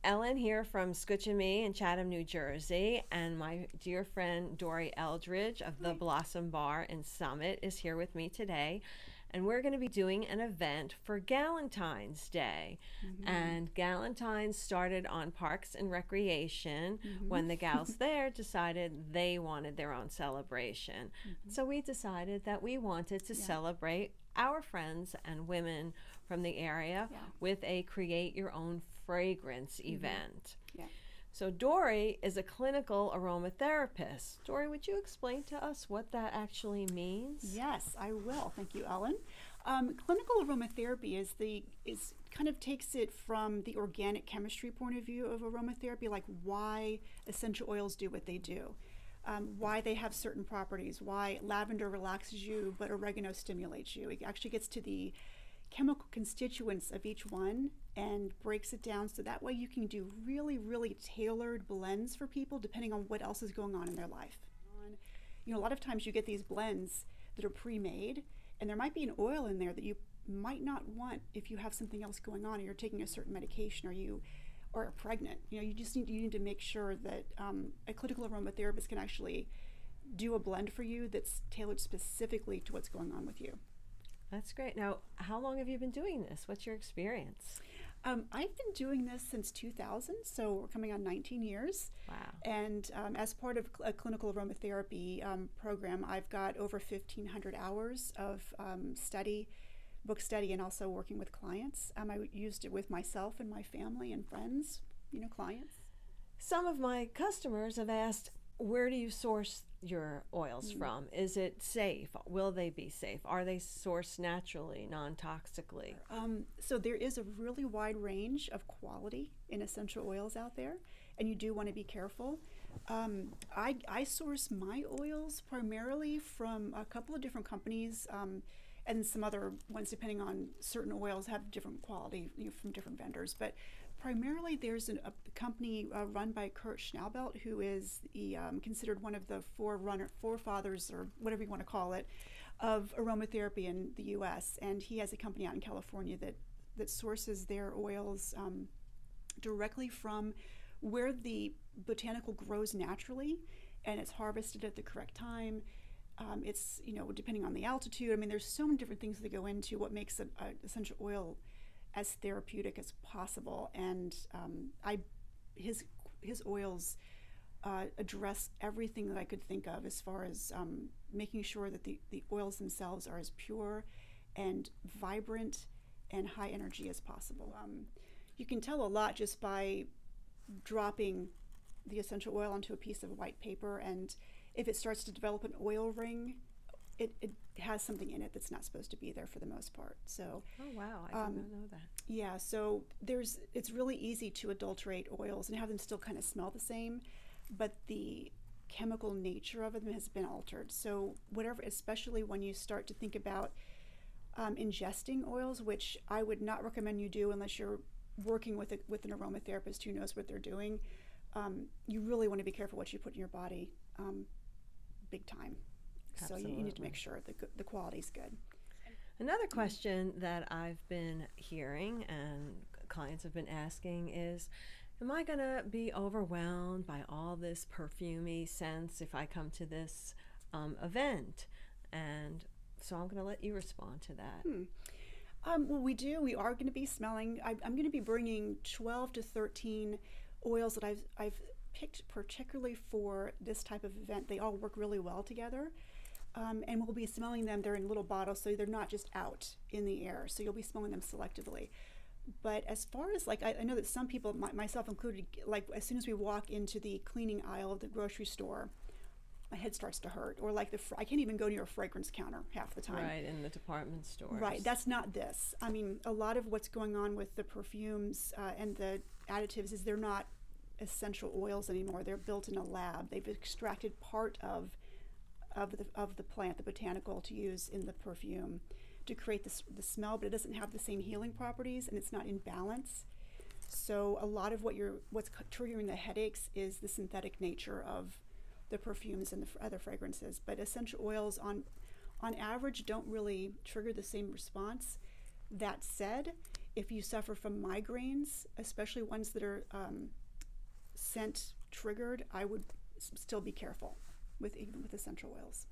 Ellen here from Scooch and Me in Chatham, New Jersey, and my dear friend Dory Eldridge of the Blossom Bar in Summit is here with me today. And we're going to be doing an event for Galentine's Day. And Galentine started on Parks and Recreation when the gals there decided they wanted their own celebration. So we decided that we wanted to celebrate our friends and women from the area with a create your own fragrance event. So Dory is a clinical aromatherapist. Dory, would you explain to us what that actually means? Yes, I will. Thank you, Ellen. Clinical aromatherapy is kind of takes it from the organic chemistry point of view of aromatherapy, like why essential oils do what they do, why they have certain properties, why lavender relaxes you but oregano stimulates you. It actually gets to the chemical constituents of each one and breaks it down so that way you can do really, really tailored blends for people depending on what else is going on in their life. You know, a lot of times you get these blends that are pre-made and there might be an oil in there that you might not want if you have something else going on or you're taking a certain medication or are pregnant. You know, you need to make sure that a clinical aromatherapist can actually do a blend for you that's tailored specifically to what's going on with you. That's great. Now, how long have you been doing this? What's your experience? I've been doing this since 2000, so we're coming on 19 years. Wow. And as part of a clinical aromatherapy program, I've got over 1,500 hours of book study, and also working with clients. I used it with myself and my family and friends, clients. Some of my customers have asked, where do you source your oils from? Is it safe? Will they be safe? Are they sourced naturally, non-toxically? So there is a really wide range of quality in essential oils out there, and you do want to be careful. I source my oils primarily from a couple of different companies, and some other ones, depending on certain oils, have different quality from different vendors. But primarily, there's a company run by Kurt Schnaubelt, who is considered one of the forefathers, or whatever you want to call it, of aromatherapy in the U.S. And he has a company out in California that sources their oils directly from where the botanical grows naturally, and it's harvested at the correct time. It's, depending on the altitude. I mean, there's so many different things that go into what makes an essential oil as therapeutic as possible. And his oils address everything that I could think of as far as making sure that the oils themselves are as pure and vibrant and high energy as possible. You can tell a lot just by dropping the essential oil onto a piece of white paper, and if it starts to develop an oil ring, it has something in it that's not supposed to be there for the most part. So, oh wow, I did not know that. Yeah, so it's really easy to adulterate oils and have them still kind of smell the same, but the chemical nature of them has been altered. So whatever, especially when you start to think about ingesting oils, which I would not recommend you do unless you're working with an aromatherapist who knows what they're doing. You really want to be careful what you put in your body, big time. Absolutely. So you need to make sure the quality's good. Another question that I've been hearing and clients have been asking is, am I going to be overwhelmed by all this perfumey scents if I come to this event? And so I'm going to let you respond to that. Well, we are going to be smelling. I'm going to be bringing 12 to 13 oils that I've picked particularly for this type of event. They all work really well together. And we'll be smelling them. They're in little bottles, so they're not just out in the air. So you'll be smelling them selectively. But as far as I know that some people, myself included, like as soon as we walk into the cleaning aisle of the grocery store, my head starts to hurt. Or like I can't even go near a fragrance counter half the time. Right, in the department stores. Right, that's not this. I mean, a lot of what's going on with the perfumes and the additives is they're not essential oils anymore. They're built in a lab. They've extracted part of the plant, the botanical, to use in the perfume to create the smell, but it doesn't have the same healing properties and it's not in balance. So a lot of what's triggering the headaches is the synthetic nature of the perfumes and the other fragrances. But essential oils on average don't really trigger the same response. That said, If you suffer from migraines, especially ones that are scent triggered, I would still be careful even with essential oils.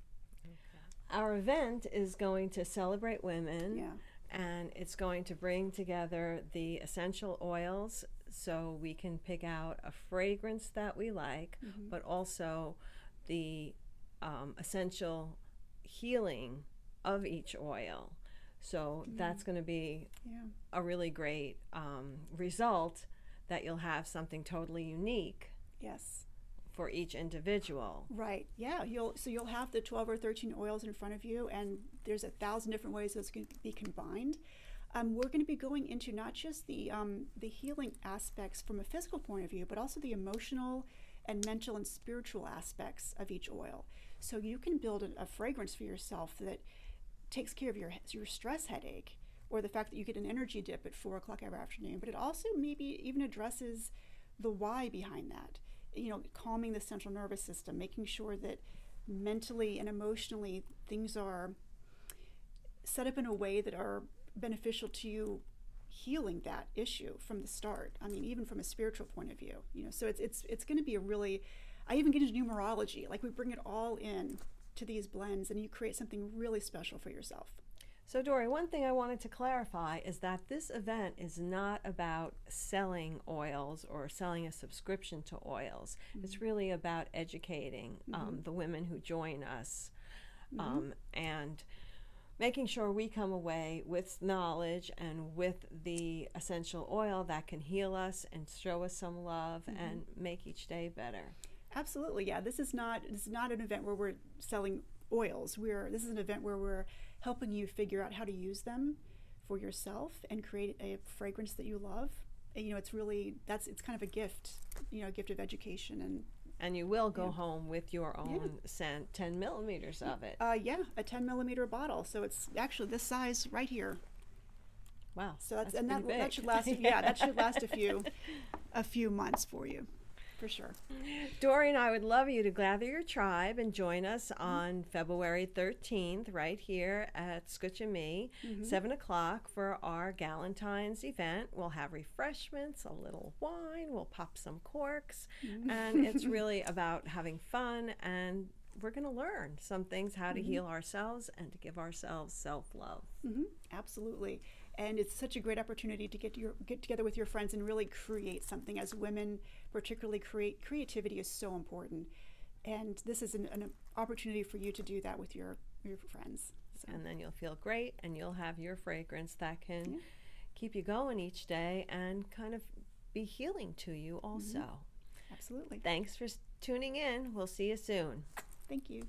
Our event is going to celebrate women. Yeah. And it's going to bring together the essential oils so we can pick out a fragrance that we like, but also the essential healing of each oil. So that's going to be a really great result, that you'll have something totally unique. Yes. For each individual. Right. Yeah. You'll have the 12 or 13 oils in front of you, and there's 1,000 different ways those can be combined. We're going to be going into not just the healing aspects from a physical point of view, but also the emotional and mental and spiritual aspects of each oil. So you can build a fragrance for yourself that takes care of your stress headache, or the fact that you get an energy dip at 4 o'clock every afternoon. But it also maybe even addresses the why behind that. You know, calming the central nervous system, making sure that mentally and emotionally things are set up in a way that are beneficial to you, healing that issue from the start. I mean, even from a spiritual point of view, you know. So it's going to be a really, I even get into numerology. Like, we bring it all in to these blends, and you create something really special for yourself. So Dory, one thing I wanted to clarify is that this event is not about selling oils or selling a subscription to oils. It's really about educating the women who join us, and making sure we come away with knowledge and with the essential oil that can heal us and show us some love and make each day better. Absolutely, yeah. This is not an event where we're selling oils. This is an event where we're helping you figure out how to use them for yourself and create a fragrance that you love. And, you know, it's kind of a gift, you know, a gift of education. And you will go home with your own scent, 10 millimeters of it. Yeah, a 10 millimeter bottle. So it's actually this size right here. Wow. So that should last. Yeah, that should last a few months for you. For sure. Dory and I would love you to gather your tribe and join us on February 13th right here at Scooch and Me, 7 o'clock for our Galentine's event. We'll have refreshments, a little wine, we'll pop some corks, and it's really about having fun, and we're going to learn some things, how to heal ourselves and to give ourselves self-love. Absolutely. And it's such a great opportunity to get together with your friends and really create something. As women, particularly, creativity is so important. And this is an opportunity for you to do that with your friends. So. And then you'll feel great, and you'll have your fragrance that can keep you going each day and kind of be healing to you also. Absolutely. Thanks for tuning in. We'll see you soon. Thank you.